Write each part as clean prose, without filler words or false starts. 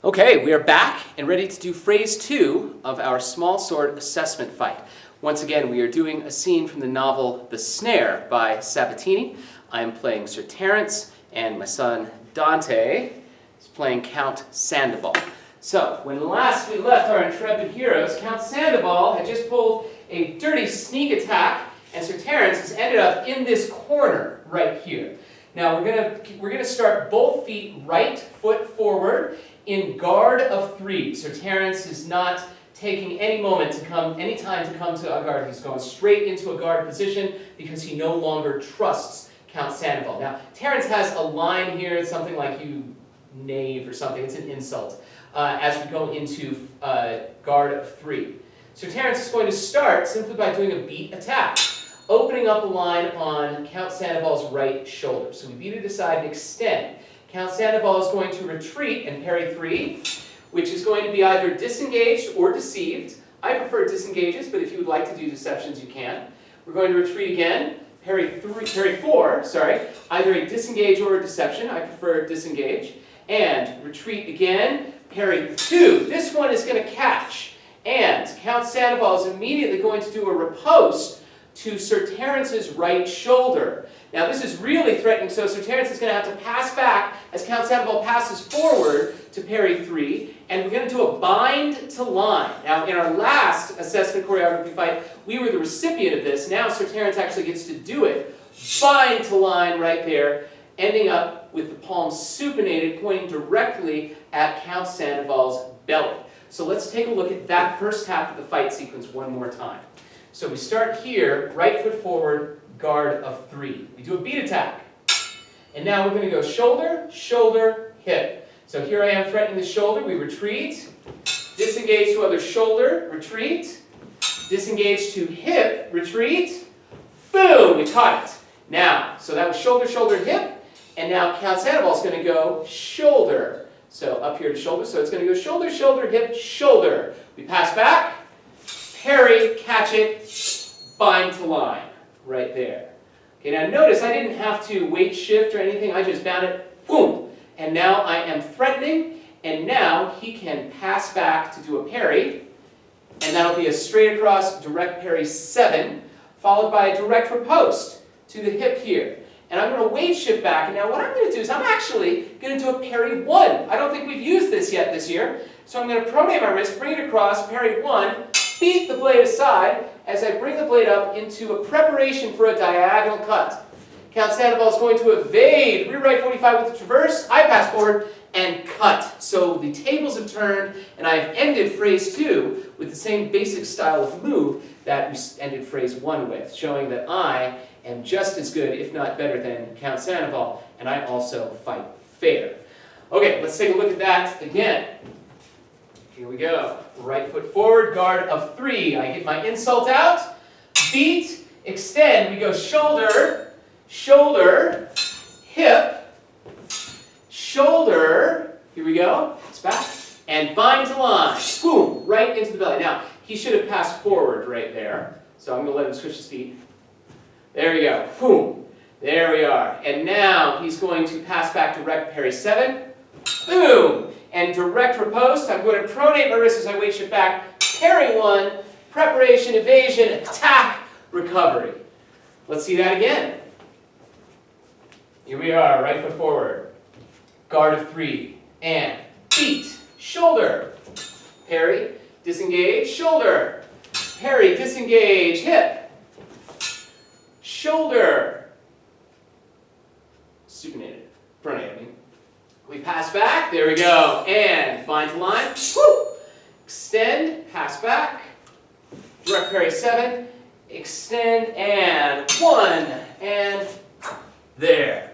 Okay, we are back and ready to do phrase 2 of our small sword assessment fight. Once again, we are doing a scene from the novel The Snare by Sabatini. I am playing Sir Terence, and my son Dante is playing Count Sandoval. So, when last we left our intrepid heroes, Count Sandoval had just pulled a dirty sneak attack, and Sir Terence has ended up in this corner right here. Now, we're gonna start both feet right foot forward in guard of 3. Sir Terence is not taking any time to come to a guard. He's going straight into a guard position because he no longer trusts Count Sandoval. Now, Terence has a line here, something like "you knave" or something. It's an insult as we go into guard of 3. So Terence is going to start simply by doing a beat attack, opening up a line on Count Sandoval's right shoulder. So we beat it aside and extend. Count Sandoval is going to retreat and parry 3, which is going to be either disengaged or deceived. I prefer disengages, but if you would like to do deceptions, you can. We're going to retreat again, parry 4, either a disengage or a deception. I prefer disengage. And retreat again, parry 2. This one is going to catch. And Count Sandoval is immediately going to do a riposte to Sir Terence's right shoulder. Now this is really threatening, so Sir Terence is going to have to pass back as Count Sandoval passes forward to parry 3, and we're going to do a bind to line. Now in our last assessment choreography fight, we were the recipient of this. Now Sir Terence actually gets to do it. Bind to line right there, ending up with the palms supinated, pointing directly at Count Sandoval's belly. So let's take a look at that first half of the fight sequence one more time. So we start here, right foot forward, guard of 3. We do a beat attack. And now we're going to go shoulder, shoulder, hip. So here I am threatening the shoulder. We retreat, disengage to other shoulder, retreat, disengage to hip, retreat, boom, we caught it. Now, so that was shoulder, shoulder, hip, and now Count Sandoval is going to go shoulder. So up here to shoulder, so it's going to go shoulder, shoulder, hip, shoulder. We pass back, parry, catch it, bind to line. Right there. Okay, now notice I didn't have to weight shift or anything. I just bound it, boom. And now I am threatening, and now he can pass back to do a parry, and that'll be a straight across direct parry 7, followed by a direct riposte to the hip here. And I'm going to weight shift back, and now what I'm going to do is I'm actually going to do a parry 1. I don't think we've used this yet this year, so I'm going to pronate my wrist, bring it across, parry 1, beat the blade aside as I bring the blade up into a preparation for a diagonal cut. Count Sandoval is going to evade, rear right 45 with the traverse, I pass forward, and cut. So the tables have turned, and I have ended phrase 2 with the same basic style of move that we ended phrase 1 with, showing that I am just as good, if not better, than Count Sandoval, and I also fight fair. Okay, let's take a look at that again. Here we go. Right foot forward, guard of 3. I get my insult out, beat, extend. We go shoulder, shoulder, hip, shoulder. Here we go. It's back. And bind to line. Boom, right into the belly. Now, he should have passed forward right there. So I'm going to let him switch his feet. There we go. Boom. There we are. And now he's going to pass back direct parry 7. Boom. And direct riposte. I'm going to pronate my wrist as I weight shift back. Parry 1, preparation, evasion, attack, recovery. Let's see that again. Here we are, right foot forward. Guard of 3. And beat, shoulder, parry, disengage, shoulder, parry, disengage, hip, shoulder, supinated, pronate, I mean. We pass back, there we go, and bind to line, whoo! Extend, pass back, direct parry 7, extend, and 1, and there.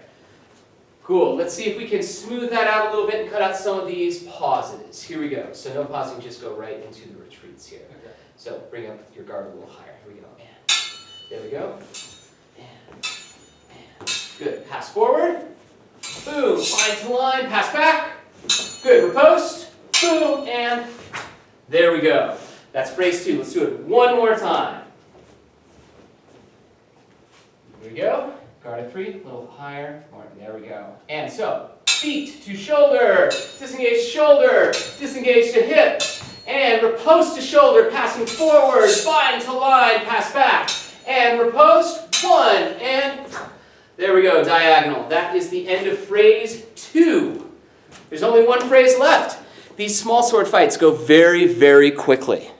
Cool, let's see if we can smooth that out a little bit and cut out some of these pauses. Here we go, so no pausing, just go right into the retreats here. Okay. So bring up your guard a little higher, here we go, and there we go, and good, pass forward. Boom, bind to line, pass back. Good, riposte. Boom, and there we go. That's phrase 2. Let's do it one more time. Here we go. guard at 3, a little higher, more, there we go. And so, feet to shoulder, disengage to hip, and riposte to shoulder, passing forward, bind to line, pass back, and riposte, 1, and there we go, diagonal. That is the end of phrase 2. There's only one phrase left. These small sword fights go very, very quickly.